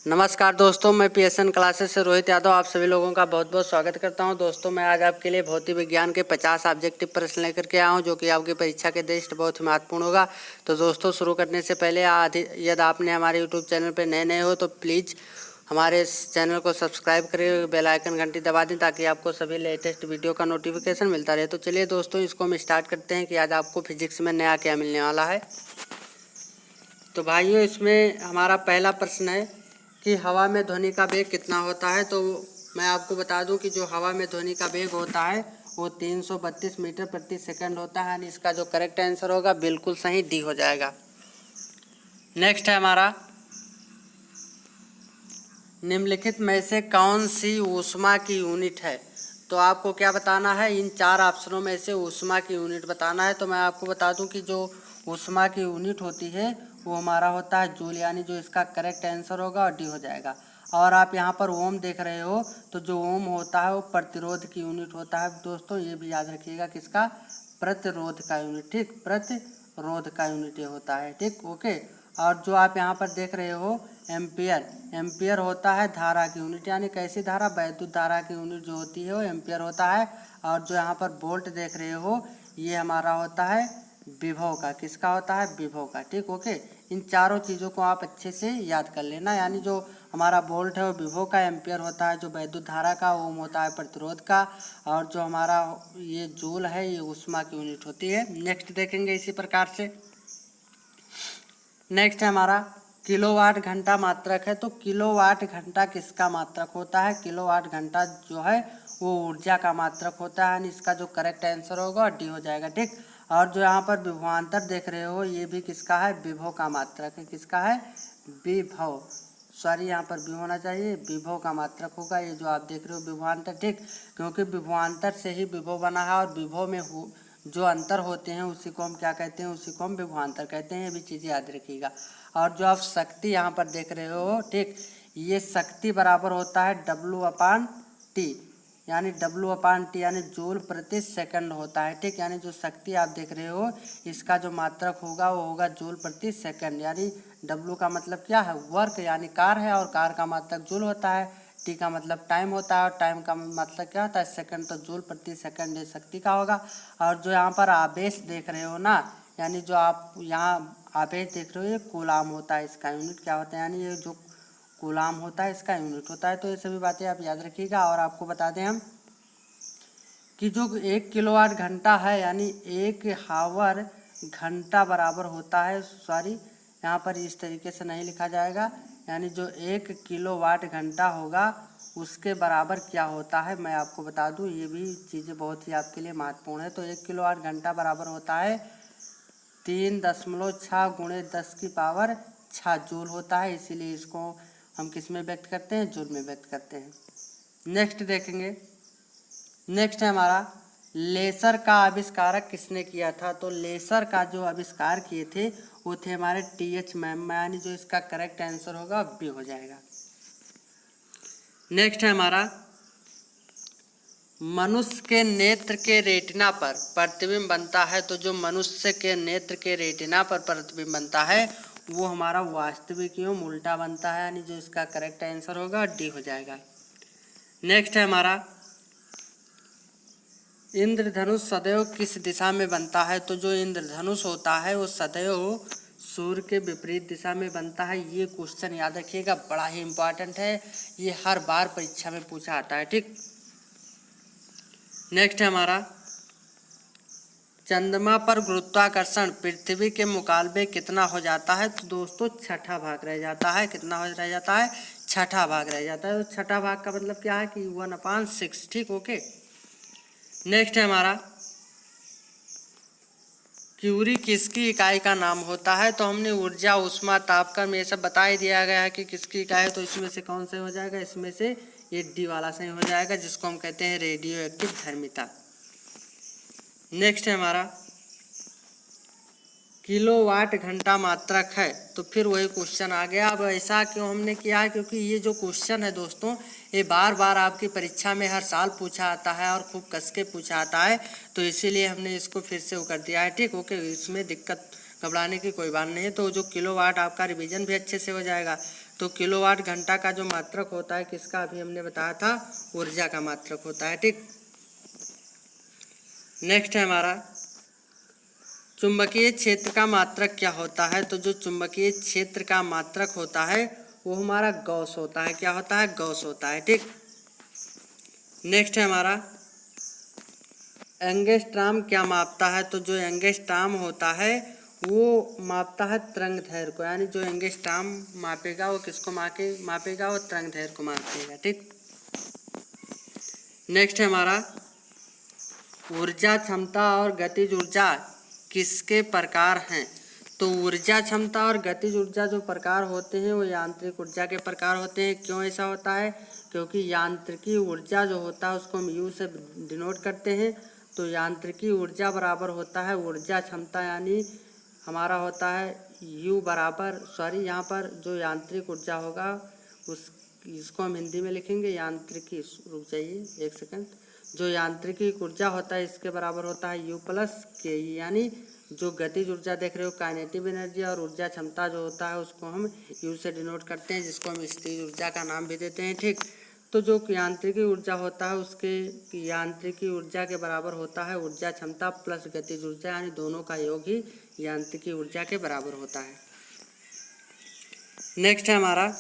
नमस्कार दोस्तों, मैं पीएसएन क्लासेस से रोहित यादव आप सभी लोगों का बहुत बहुत स्वागत करता हूं। दोस्तों, मैं आज आपके लिए भौतिक विज्ञान के 50 ऑब्जेक्टिव प्रश्न लेकर के आया हूं, जो कि आपकी परीक्षा के दृष्टि बहुत ही महत्वपूर्ण होगा। तो दोस्तों, शुरू करने से पहले यदि आपने हमारे यूट्यूब चैनल पर नए हो तो प्लीज़ हमारे इस चैनल को सब्सक्राइब करें, बेल आइकन घंटी दबा दें ताकि आपको सभी लेटेस्ट वीडियो का नोटिफिकेशन मिलता रहे। तो चलिए दोस्तों, इसको हम स्टार्ट करते हैं कि आज आपको फिजिक्स में नया क्या मिलने वाला है। तो भाइयों, इसमें हमारा पहला प्रश्न है कि हवा में ध्वनि का वेग कितना होता है। तो मैं आपको बता दूं कि जो हवा में ध्वनि का वेग होता है वो 332 मीटर प्रति सेकंड होता है। यानी इसका जो करेक्ट आंसर होगा बिल्कुल सही डी हो जाएगा। नेक्स्ट है हमारा, निम्नलिखित में से कौन सी ऊष्मा की यूनिट है। तो आपको क्या बताना है, इन चार ऑप्शनों में से ऊष्मा की यूनिट बताना है। तो मैं आपको बता दूं कि जो ऊष्मा की यूनिट होती है वो हमारा होता है जूल, यानी जो इसका करेक्ट आंसर होगा और डी हो जाएगा। और आप यहाँ पर ओम देख रहे हो, तो जो ओम होता है वो प्रतिरोध की यूनिट होता है। दोस्तों, ये भी याद रखिएगा, किसका, प्रतिरोध का यूनिट। ठीक, प्रतिरोध का यूनिट ये होता है। ठीक, ओके। और जो आप यहाँ पर देख रहे हो एम्पियर, एम्पियर होता है धारा की यूनिट, यानी कैसी धारा, वैद्युत धारा की यूनिट जो होती है वो एम्पियर होता है। और जो यहाँ पर वोल्ट देख रहे हो ये हमारा होता है विभव का। किसका होता है, विभव का। ठीक, ओके। इन चारों चीज़ों को आप अच्छे से याद कर लेना। यानी जो हमारा वोल्ट है वो विभव का, एम्पियर होता है जो वैद्युत धारा का, ओम होता है प्रतिरोध का, और जो हमारा ये जूल है ये ऊष्मा की यूनिट होती है। नेक्स्ट देखेंगे इसी प्रकार से। नेक्स्ट है हमारा किलोवाट घंटा मात्रक है। तो किलोवाट घंटा किसका मात्रक होता है, किलोवाट घंटा जो है वो ऊर्जा का मात्रक होता है। इसका जो करेक्ट आंसर होगा डी हो जाएगा। ठीक, और जो यहाँ पर विभवांतर देख रहे हो ये भी किसका है, विभव का मात्रक है। किसका है, विभव, सॉरी यहाँ पर भी होना चाहिए, विभव का मात्रक होगा ये जो आप देख रहे हो विभवांतर। ठीक, क्योंकि विभवांतर से ही विभव बना है, और विभव में जो अंतर होते हैं उसी को हम क्या कहते हैं, उसी को हम विभवांतर कहते हैं। ये भी चीज़ें याद रखिएगा। और जो आप शक्ति यहाँ पर देख रहे हो, ठीक, ये शक्ति बराबर होता है W/T, यानी W/T यानी जूल प्रति सेकंड होता है। ठीक, यानी जो शक्ति आप देख रहे हो इसका जो मात्रक होगा वो होगा जूल प्रति सेकंड। यानी W का मतलब क्या है, वर्क यानी कार्य है, और कार्य का मात्रक जूल होता है। टी का मतलब टाइम होता है, और टाइम का मतलब क्या होता है, सेकंड। तो जूल प्रति सेकंड ये शक्ति का होगा। और जो यहाँ पर आवेश देख रहे हो ना, यानी जो आप यहाँ आवेश देख रहे हो ये कूलाम होता है, इसका यूनिट क्या होता है, यानी ये जो कूलाम होता है इसका यूनिट होता है। तो ये सभी बातें आप याद रखिएगा। और आपको बता दें हम कि जो 1 किलोवाट घंटा है, यानी 1 हावर घंटा बराबर होता है, सॉरी यहाँ पर इस तरीके से नहीं लिखा जाएगा, यानी जो 1 किलोवाट घंटा होगा उसके बराबर क्या होता है मैं आपको बता दूं। ये भी चीज़ें बहुत ही आपके लिए महत्वपूर्ण है। तो 1 किलोवाट घंटा बराबर होता है 3.6 गुणे 10⁻6 जूल होता है। इसीलिए इसको हम किस में व्यक्त करते हैं, जूल में व्यक्त करते हैं। नेक्स्ट देखेंगे। नेक्स्ट है हमारा, लेसर का आविष्कारक किसने किया था। तो लेसर का जो आविष्कार किए थे वो थे हमारे TH मैम, यानी जो इसका करेक्ट आंसर होगा बी हो जाएगा। नेक्स्ट है हमारा, मनुष्य के नेत्र के रेटिना पर प्रतिबिंब बनता है। तो जो मनुष्य के नेत्र के रेटिना पर प्रतिबिंब बनता है वो हमारा वास्तविक एवं उल्टा बनता है, यानी जो इसका करेक्ट आंसर होगा डी हो जाएगा। नेक्स्ट है हमारा, इंद्रधनुष सदैव किस दिशा में बनता है। तो जो इंद्रधनुष होता है वो सदैव सूर्य के विपरीत दिशा में बनता है। ये क्वेश्चन याद रखिएगा, बड़ा ही इंपॉर्टेंट है, ये हर बार परीक्षा में पूछा आता है। ठीक, नेक्स्ट है हमारा, चंद्रमा पर गुरुत्वाकर्षण पृथ्वी के मुकाबले कितना हो जाता है। तो दोस्तों छठा भाग रह जाता है। कितना हो रह जाता है, छठा भाग रह जाता है। तो छठा भाग का मतलब क्या है कि 1/6। ठीक, ओके। नेक्स्ट है हमारा, क्यूरी किसकी इकाई का नाम होता है। तो हमने ऊर्जा, ऊष्मा, तापक्रम ये सब बता ही दिया गया है कि किसकी इकाई है। तो इसमें से कौन से हो जाएगा, इसमें से ये डी वाला सही हो जाएगा, जिसको हम कहते हैं रेडियो एक्टिव धर्मिता। नेक्स्ट है हमारा, किलोवाट घंटा मात्रक है। तो फिर वही क्वेश्चन आ गया। अब ऐसा क्यों हमने किया है, क्योंकि ये जो क्वेश्चन है दोस्तों ये बार बार आपकी परीक्षा में हर साल पूछा आता है और खूब कस के पूछा आता है, तो इसीलिए हमने इसको फिर से वो कर दिया है। ठीक, ओके, इसमें दिक्कत घबराने की कोई बात नहीं है। तो जो किलोवाट आपका रिवीजन भी अच्छे से हो जाएगा, तो किलोवाट घंटा का जो मात्रक होता है किसका, अभी हमने बताया था, ऊर्जा का मात्रक होता है। ठीक, नेक्स्ट है हमारा चुंबकीय क्षेत्र का मात्रक क्या होता है। तो जो चुंबकीय क्षेत्र का मात्रक होता है वो हमारा गॉस होता है। क्या होता है, गॉस होता है। ठीक, नेक्स्ट है हमारा एंगस्ट्रॉम क्या मापता है। तो जो एंगस्ट्रॉम होता है वो मापता है तरंग दैर्घ्य को, यानी जो एंगस्ट्रॉम मापेगा वो किसको मापेगा, वो तरंग दैर्घ्य को मापेगा। ठीक, नेक्स्ट है हमारा ऊर्जा क्षमता और गतिज ऊर्जा किसके प्रकार हैं। तो ऊर्जा क्षमता और गतिज ऊर्जा जो प्रकार होते हैं वो यांत्रिक ऊर्जा के प्रकार होते हैं। क्यों ऐसा होता है, क्योंकि यांत्रिकी ऊर्जा जो होता है उसको हम यू से डिनोट करते हैं। तो यांत्रिकी ऊर्जा बराबर होता है ऊर्जा क्षमता, यानी हमारा होता है यू बराबर, यहाँ पर जो यांत्रिक ऊर्जा होगा उस इसको हम हिंदी में लिखेंगे यांत्रिकी, रुक जाइए एक सेकंड, जो यांत्रिकी ऊर्जा होता है इसके बराबर होता है यू प्लस के, यानी जो गतिज ऊर्जा देख रहे हो काइनेटिक एनर्जी, और ऊर्जा क्षमता जो होता है उसको हम यू से डिनोट करते हैं, जिसको हम स्थिर ऊर्जा का नाम भी देते हैं। ठीक, तो जो यांत्रिकी ऊर्जा होता है उसके यांत्रिकी ऊर्जा के बराबर होता है ऊर्जा क्षमता प्लस गतिज ऊर्जा, यानी दोनों का योग ही यांत्रिकी ऊर्जा के बराबर होता है। नेक्स्ट है हमारा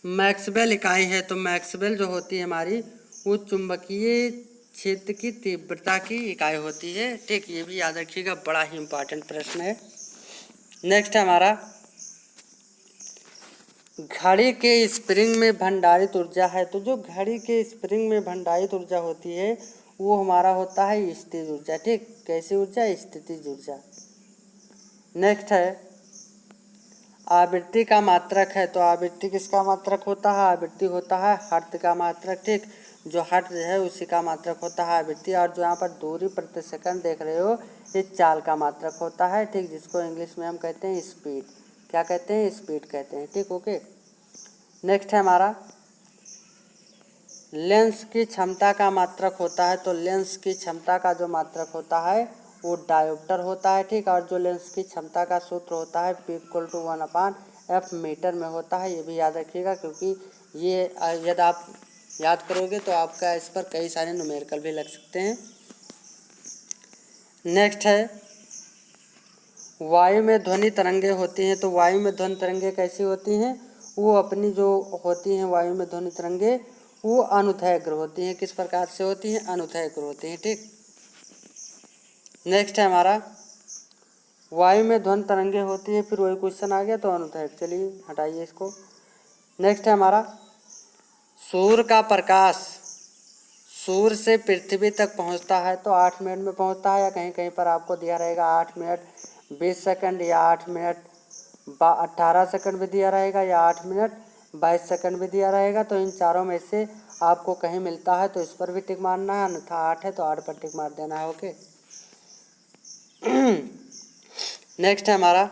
मैक्सवेल इकाई है। तो मैक्सवेल जो होती है हमारी वो चुंबकीय क्षेत्र की तीव्रता की इकाई होती है। ठीक, ये भी याद रखिएगा, बड़ा ही इंपॉर्टेंट प्रश्न है। नेक्स्ट है हमारा घड़ी के स्प्रिंग में भंडारित ऊर्जा है। तो जो घड़ी के स्प्रिंग में भंडारित ऊर्जा होती है वो हमारा होता है स्थितिज ऊर्जा। ठीक, कैसी ऊर्जा, स्थितिज ऊर्जा। नेक्स्ट है आवृत्ति का मात्रक है। तो आवृत्ति किसका मात्रक होता है, आवृत्ति होता है हर्ट्ज का मात्रक। ठीक, जो हर्ट्ज है उसी का मात्रक होता है आवृत्ति, और जो यहाँ पर दूरी प्रति सेकंड देख रहे हो ये चाल का मात्रक होता है। ठीक, जिसको इंग्लिश में हम कहते हैं स्पीड। क्या कहते हैं, स्पीड कहते हैं। ठीक, ओके। नेक्स्ट है हमारा लेंस की क्षमता का मात्रक होता है। तो लेंस की क्षमता का जो मात्रक होता है वो डायोप्टर होता है। ठीक, और जो लेंस की क्षमता का सूत्र होता है P = 1/f मीटर में होता है। ये भी याद रखिएगा, क्योंकि ये यदि आप याद करोगे तो आपका इस पर कई सारे न्यूमेरिकल भी लग सकते हैं। नेक्स्ट है वायु में ध्वनि तरंगे होती हैं। तो वायु में ध्वनि तरंगे कैसी होती हैं, वो अपनी जो होती हैं वायु में ध्वनि तरंगे वो अनुदैर्घ्य होती हैं। किस प्रकार से होती हैं, अनुदैर्घ्य होती हैं। ठीक, नेक्स्ट है हमारा वायु में ध्वनि तरंगे होती है, फिर वही क्वेश्चन आ गया तो अनुदैर्घ्य, चलिए हटाइए इसको। नेक्स्ट है हमारा सूर्य का प्रकाश सूर्य से पृथ्वी तक पहुंचता है तो 8 मिनट में पहुंचता है, या कहीं कहीं पर आपको दिया रहेगा 8 मिनट 20 सेकंड, या 8 मिनट 18 सेकंड भी दिया रहेगा, या 8 मिनट 22 सेकंड भी दिया रहेगा। तो इन चारों में से आपको कहीं मिलता है तो इस पर भी टिक मारना है, अन्यथा 8 है तो 8 पर टिक मार देना है। ओके। नेक्स्ट है हमारा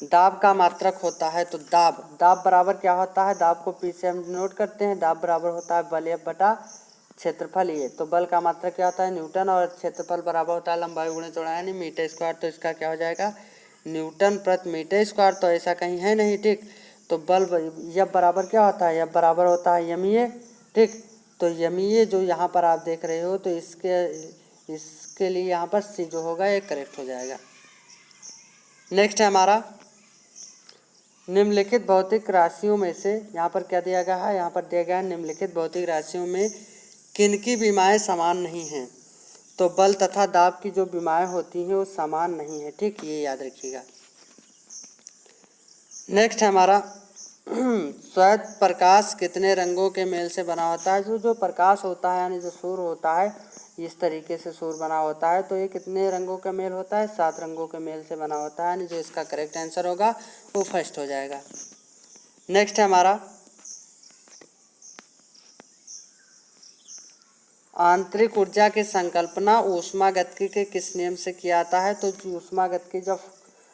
दाब का मात्रक होता है। तो दाब बराबर क्या होता है, दाब को P से हम नोट करते हैं। दाब बराबर होता है बल F बटा क्षेत्रफल ये। तो बल का मात्रक क्या होता है, न्यूटन, और क्षेत्रफल बराबर होता है लंबाई गुणे चौड़ाई यानी मीटर स्क्वायर। तो इसका क्या हो जाएगा, न्यूटन प्रति मीटर स्क्वायर। तो ऐसा कहीं है नहीं। ठीक, तो बल F बराबर क्या होता है, F बराबर होता है यमीए। ठीक, तो यमीए जो यहाँ पर आप देख रहे हो तो इसके लिए यहाँ पर C जो होगा ये करेक्ट हो जाएगा। नेक्स्ट है हमारा निम्नलिखित भौतिक राशियों में से, यहाँ पर क्या दिया गया है, यहाँ पर दिया गया है निम्नलिखित भौतिक राशियों में किनकी विमाएँ समान नहीं हैं। तो बल तथा दाब की जो विमाएँ होती हैं वो समान नहीं है। ठीक, ये याद रखिएगा। नेक्स्ट है हमारा श्वेत प्रकाश कितने रंगों के मेल से बना होता है। जो प्रकाश होता है यानी जो सूर्य होता है इस तरीके से सूर्य बना होता है, तो ये कितने रंगों का मेल होता है, 7 रंगों के मेल से बना होता है, यानी जो इसका करेक्ट आंसर होगा वो फर्स्ट हो जाएगा। नेक्स्ट है हमारा आंतरिक ऊर्जा की संकल्पना ऊष्मागतिकी के किस नियम से किया जाता है। तो ऊष्मागतिकी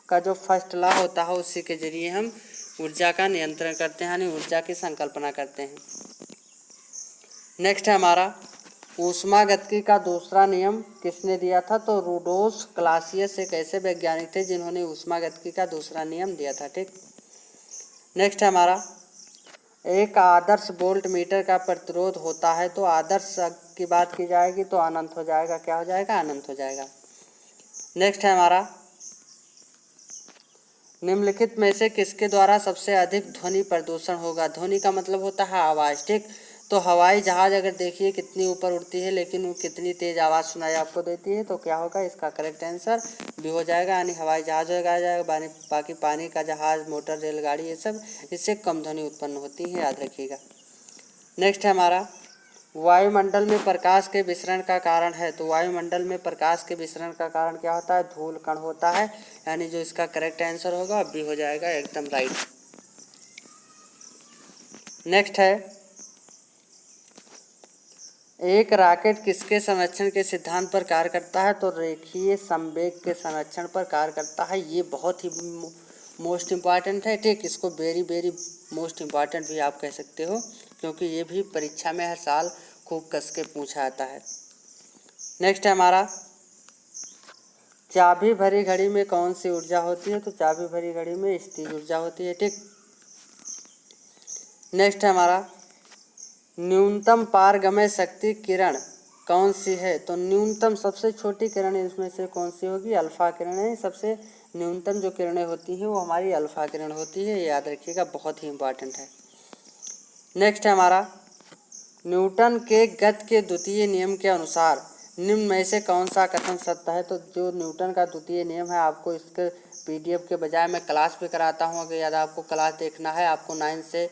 का जो फर्स्ट लॉ होता है उसी के जरिए हम ऊर्जा का नियंत्रण करते हैं, यानी ऊर्जा की संकल्पना करते हैं। नेक्स्ट है हमारा ऊष्मागतिकी का दूसरा नियम किसने दिया था। तो रूडोल्फ क्लासियस एक ऐसे वैज्ञानिक थे जिन्होंने ऊष्मागतिकी का दूसरा नियम दिया था। ठीक, नेक्स्ट है हमारा, एक आदर्श वोल्ट मीटर का प्रतिरोध होता है, तो आदर्श की बात की जाएगी तो अनंत हो जाएगा। क्या हो जाएगा? अनंत हो जाएगा। नेक्स्ट है हमारा, निम्नलिखित में से किसके द्वारा सबसे अधिक ध्वनि प्रदूषण होगा? ध्वनि का मतलब होता है आवाज़, ठीक। तो हवाई जहाज़ अगर देखिए कितनी ऊपर उड़ती है लेकिन वो कितनी तेज़ आवाज़ सुनाई आपको देती है, तो क्या होगा? इसका करेक्ट आंसर बी हो जाएगा, यानी हवाई जहाज़ हो जाएगा। बाकी पानी का जहाज़, मोटर, रेलगाड़ी, ये सब इससे कम ध्वनि उत्पन्न होती है, याद रखिएगा। नेक्स्ट है हमारा, वायुमंडल में प्रकाश के विसरण का कारण है, तो वायुमंडल में प्रकाश के विसरण का कारण क्या होता है? धूल कण होता है, यानी जो इसका करेक्ट आंसर होगा बी हो जाएगा, एकदम राइट। नेक्स्ट है, एक रॉकेट किसके संरक्षण के सिद्धांत पर कार्य करता है? तो रेखीय संवेग के संरक्षण पर कार्य करता है। ये बहुत ही मोस्ट इम्पॉर्टेंट है, ठीक। इसको वेरी वेरी मोस्ट इम्पॉर्टेंट भी आप कह सकते हो, क्योंकि ये भी परीक्षा में हर साल खूब कस के पूछा आता है। नेक्स्ट है हमारा, चाबी भरी घड़ी में कौन सी ऊर्जा होती है? तो चाबी भरी घड़ी में स्थिर ऊर्जा होती है, ठीक। नेक्स्ट है हमारा, न्यूनतम पारगम्य शक्ति किरण कौन सी है? तो न्यूनतम सबसे छोटी किरण इसमें से कौन सी होगी? अल्फा किरण है। सबसे न्यूनतम जो किरणें होती हैं वो हमारी अल्फा किरण होती है, याद रखिएगा, बहुत ही इंपॉर्टेंट है। नेक्स्ट है हमारा, न्यूटन के गति के द्वितीय नियम के अनुसार निम्न में से कौन सा कथन सत्य है? तो जो न्यूटन का द्वितीय नियम है, आपको इसके पीडीएफ के बजाय मैं क्लास भी कराता हूँ। अगर याद आपको क्लास देखना है, आपको 9 से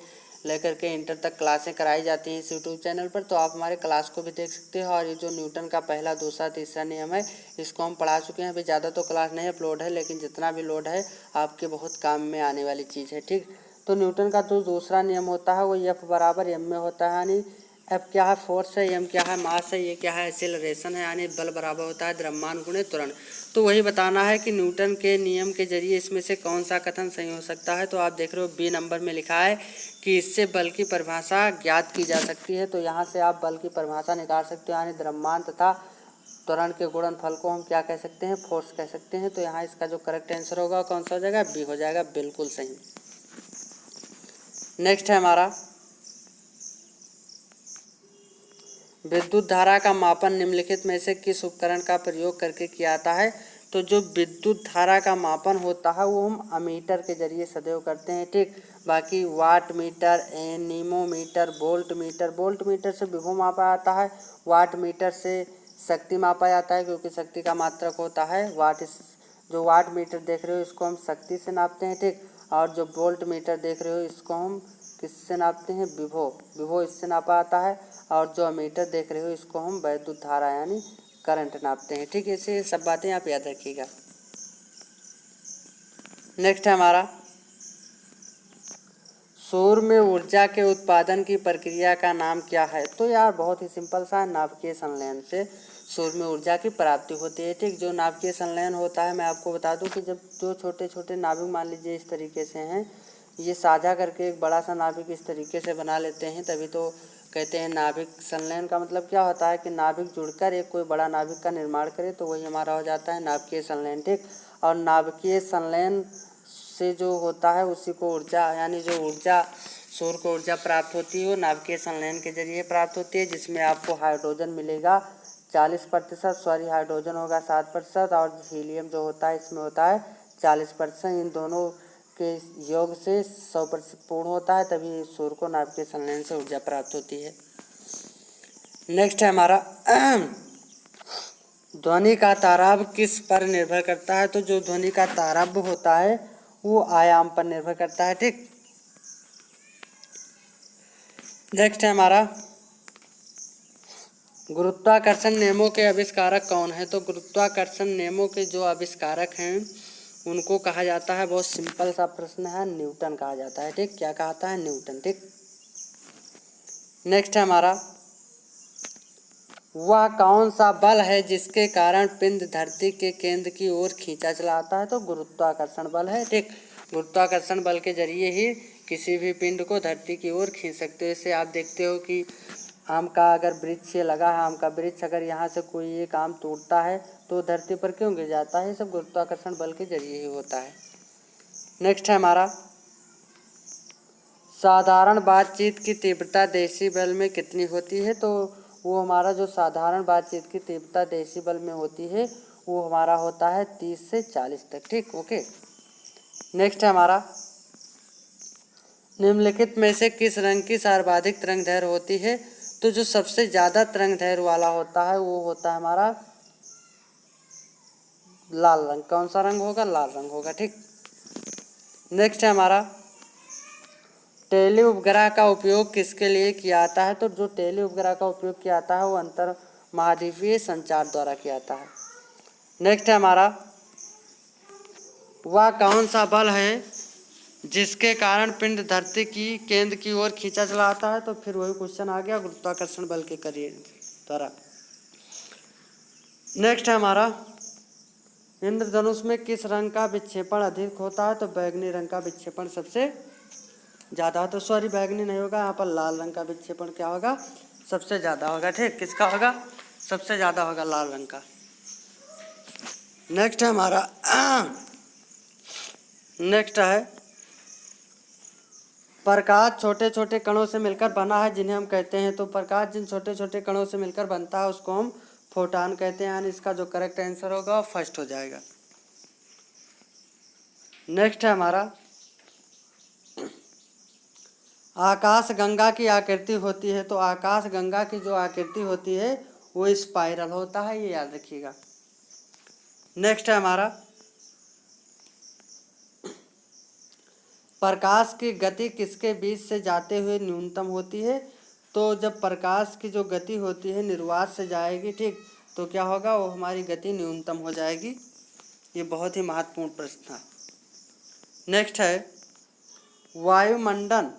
लेकर के इंटर तक क्लासें कराई जाती हैं इस यूट्यूब चैनल पर, तो आप हमारे क्लास को भी देख सकते हो। और ये जो न्यूटन का पहला, दूसरा, तीसरा नियम है, इसको हम पढ़ा चुके हैं। अभी ज़्यादा तो क्लास नहीं अपलोड है, लेकिन जितना भी लोड है आपके बहुत काम में आने वाली चीज़ है, ठीक। तो न्यूटन का जो दूसरा नियम होता है वो एफ बराबर एम में होता है, यानी एफ क्या है? फोर्स है, एम क्या है? मास है, ये क्या है? एक्सेलरेशन है, यानी बल बराबर होता है द्रव्यमान गुणे त्वरण। तो वही बताना है कि न्यूटन के नियम के जरिए इसमें से कौन सा कथन सही हो सकता है। तो आप देख रहे हो बी नंबर में लिखा है कि इससे बल की परिभाषा ज्ञात की जा सकती है। तो यहाँ से आप बल की परिभाषा निकाल सकते हो, यानी द्रव्यमान तथा त्वरण के गुणनफल को हम क्या कह सकते हैं? फोर्स कह सकते हैं। तो यहाँ इसका जो करेक्ट आंसर होगा कौन सा हो जाएगा? बी हो जाएगा, बिल्कुल सही। नेक्स्ट है हमारा, विद्युत धारा का मापन निम्नलिखित में से किस उपकरण का प्रयोग करके किया जाता है? तो जो विद्युत धारा का मापन होता है वो हम अमीटर के जरिए सदैव करते हैं, ठीक। बाकी watt meter, anemometer, volt meter से विभव मापा जाता है। वाट मीटर से शक्ति मापा जाता है, क्योंकि शक्ति का मात्रक होता है वाट। जो वाट मीटर देख रहे हो इसको हम शक्ति से नापते हैं, ठीक। और जो वोल्ट मीटर देख रहे हो इसको हम किससे नापते हैं? विभव इससे नापा जाता है। और जो अमीटर देख रहे हो इसको हम वैद्युत धारा यानी करंट नापते हैं, ठीक है। ऐसे सब बातें आप याद रखिएगा। नेक्स्ट है हमारा, सौर में ऊर्जा के उत्पादन की प्रक्रिया का नाम क्या है? तो यार बहुत ही सिंपल सा है, नाभिकीय संलयन से सौर में ऊर्जा की प्राप्ति होती है, ठीक। जो नाभिकीय संलयन होता है, मैं आपको बता दूं कि जब जो छोटे छोटे नाभिक मान लीजिए इस तरीके से हैं, ये साझा करके एक बड़ा सा नाभिक इस तरीके से बना लेते हैं, तभी तो कहते हैं नाभिक संलयन। का मतलब क्या होता है कि नाभिक जुड़कर एक कोई बड़ा नाभिक का निर्माण करे, तो वही हमारा हो जाता है नाभिकीय संलयन, ठीक। और नाभिकीय संलयन से जो होता है उसी को ऊर्जा, यानी जो ऊर्जा सौर को ऊर्जा प्राप्त होती है वो नाभिकीय संलयन के जरिए प्राप्त होती है, जिसमें आपको हाइड्रोजन मिलेगा 40%, सॉरी हाइड्रोजन होगा 7%, और हीलियम जो होता है इसमें होता है 40%। इन दोनों के योग से 100% पूर्ण होता है, तभी सौर को नाभिकीय संलयन से ऊर्जा प्राप्त होती है। नेक्स्ट है हमारा, ध्वनि का ताराब किस पर निर्भर करता है? तो जो ध्वनि का ताराब होता है वो आयाम पर निर्भर करता है, ठीक। नेक्स्ट है हमारा, गुरुत्वाकर्षण नियमों के आविष्कारक कौन है? तो गुरुत्वाकर्षण नियमों के जो आविष्कारक हैं उनको कहा जाता है, बहुत सिंपल सा प्रश्न है, न्यूटन कहा जाता है, ठीक। क्या कहता है? न्यूटन, ठीक। नेक्स्ट है हमारा, वह कौन सा बल है जिसके कारण पिंड धरती के केंद्र की ओर खींचा चला आता है? तो गुरुत्वाकर्षण बल है, ठीक। गुरुत्वाकर्षण बल के जरिए ही किसी भी पिंड को धरती की ओर खींच सकते हो। इससे आप देखते हो कि आम का अगर वृक्ष से लगा है, आम का वृक्ष अगर यहाँ से कोई एक आम टूटता है तो धरती पर क्यों गिर जाता है? ये सब गुरुत्वाकर्षण बल के जरिए ही होता है। नेक्स्ट है हमारा, साधारण बातचीत की तीव्रता डेसिबल में कितनी होती है? तो वो हमारा जो साधारण बातचीत की तीव्रता डेसिबल में होती है वो हमारा होता है 30 से 40 तक। ठीक, ओके। नेक्स्ट है हमारा, निम्नलिखित में से किस रंग की सर्वाधिक तरंगदैर्घ्य होती है? तो जो सबसे ज़्यादा तरंगदैर्घ्य वाला होता है वो होता है हमारा लाल रंग। कौन सा रंग होगा? लाल रंग होगा। ठीक। नेक्स्ट है हमारा, टेली उपग्रह का उपयोग किसके लिए किया जाता है? तो जो टेली उपग्रह का उपयोग किया जाता है वो अंतर महाद्वीपीय संचार द्वारा किया जाता है। नेक्स्ट है हमारा, वह कौन सा बल है जिसके कारण पिंड धरती की केंद्र की ओर खींचा चला आता है? तो फिर वही क्वेश्चन आ गया, गुरुत्वाकर्षण बल के कार्य द्वारा। नेक्स्ट है हमारा, इंद्रधनुष में किस रंग का विक्षेपण अधिक होता है? तो बैगनी रंग का विक्षेपण सबसे ज़्यादा। तो सॉरी, बैगनी नहीं होगा, यहाँ पर लाल रंग का विक्षेपण क्या होगा? सबसे ज़्यादा होगा। ठीक, किसका होगा? सबसे ज़्यादा होगा लाल रंग का। नेक्स्ट है हमारा, नेक्स्ट है, प्रकाश छोटे छोटे कणों से मिलकर बना है जिन्हें हम कहते हैं। तो प्रकाश जिन छोटे छोटे कणों से मिलकर बनता है उसको हम फोटॉन कहते हैं, यानी इसका जो करेक्ट आंसर होगा वो फर्स्ट हो जाएगा। नेक्स्ट है हमारा, आकाश गंगा की आकृति होती है। तो आकाश गंगा की जो आकृति होती है वो स्पाइरल होता है, ये याद रखिएगा। नेक्स्ट है हमारा, प्रकाश की गति किसके बीच से जाते हुए न्यूनतम होती है? तो जब प्रकाश की जो गति होती है निर्वात से जाएगी, ठीक, तो क्या होगा? वो हमारी गति न्यूनतम हो जाएगी। ये बहुत ही महत्वपूर्ण प्रश्न था। नेक्स्ट है, वायुमंडल,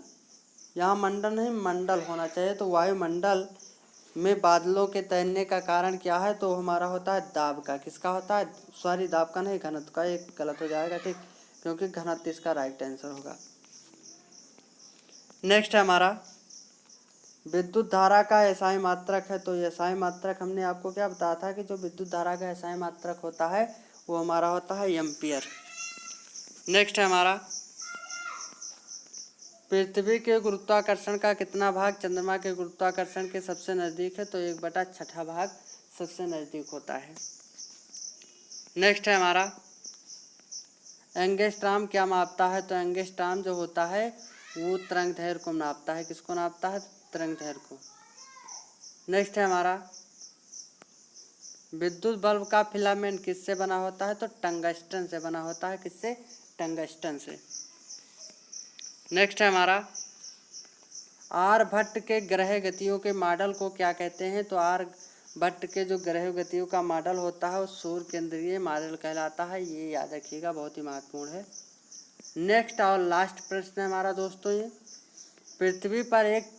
यहाँ मंडल नहीं मंडल होना चाहिए, तो वायुमंडल में बादलों के तैरने का कारण क्या है? तो हमारा होता है दाब का। किसका होता है? सॉरी, दाब का नहीं, घनत्व का। एक गलत हो जाएगा, ठीक, क्योंकि घनत्व इसका राइट आंसर होगा। नेक्स्ट है हमारा, विद्युत धारा का एसआई मात्रक है। तो एसआई मात्रक हमने आपको क्या बताया था कि जो विद्युत धारा का एसआई मात्रक होता है वो हमारा होता है एम्पियर। नेक्स्ट है हमारा, पृथ्वी के गुरुत्वाकर्षण का कितना भाग चंद्रमा के गुरुत्वाकर्षण के सबसे नज़दीक है? तो 1/6 भाग सबसे नज़दीक होता है। नेक्स्ट है हमारा, एंगस्ट्रॉम क्या मापता है? तो एंगस्ट्रॉम जो होता है वो तरंगदैर्घ्य को नापता है। किसको नापता है? तरंगदैर्घ्य को। नेक्स्ट है हमारा, विद्युत बल्ब का फिलामेंट किससे बना होता है? तो टंगस्टन से बना होता है। किससे? टंगस्टन से। नेक्स्ट है हमारा, आर्यभट्ट के ग्रह गतियों के मॉडल को क्या कहते हैं? तो आर्यभट्ट के जो ग्रह गतियों का मॉडल होता है वो सूर्य केंद्रीय मॉडल कहलाता है। ये याद रखिएगा, बहुत ही महत्वपूर्ण है। नेक्स्ट और लास्ट प्रश्न है हमारा दोस्तों, ये पृथ्वी पर एक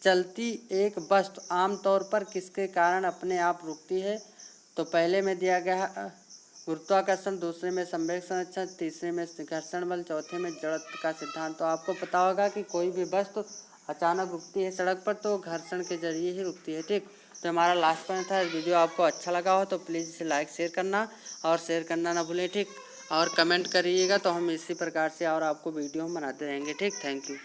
चलती एक वस्तु आमतौर पर किसके कारण अपने आप रुकती है? तो पहले में दिया गया है गुरुत्वाकर्षण, दूसरे में संवेग संरक्षण, तीसरे में घर्षण बल, चौथे में जड़त्व का सिद्धांत। तो आपको पता होगा कि कोई भी वस्तु अचानक रुकती है सड़क पर तो घर्षण के जरिए ही रुकती है। ठीक, तो हमारा लास्ट पॉइंट था। वीडियो आपको अच्छा लगा हो तो प्लीज़ इसे लाइक शेयर करना और शेयर करना ना भूलें। ठीक, और कमेंट करिएगा तो हम इसी प्रकार से और आपको वीडियो बनाते रहेंगे। ठीक, थैंक यू।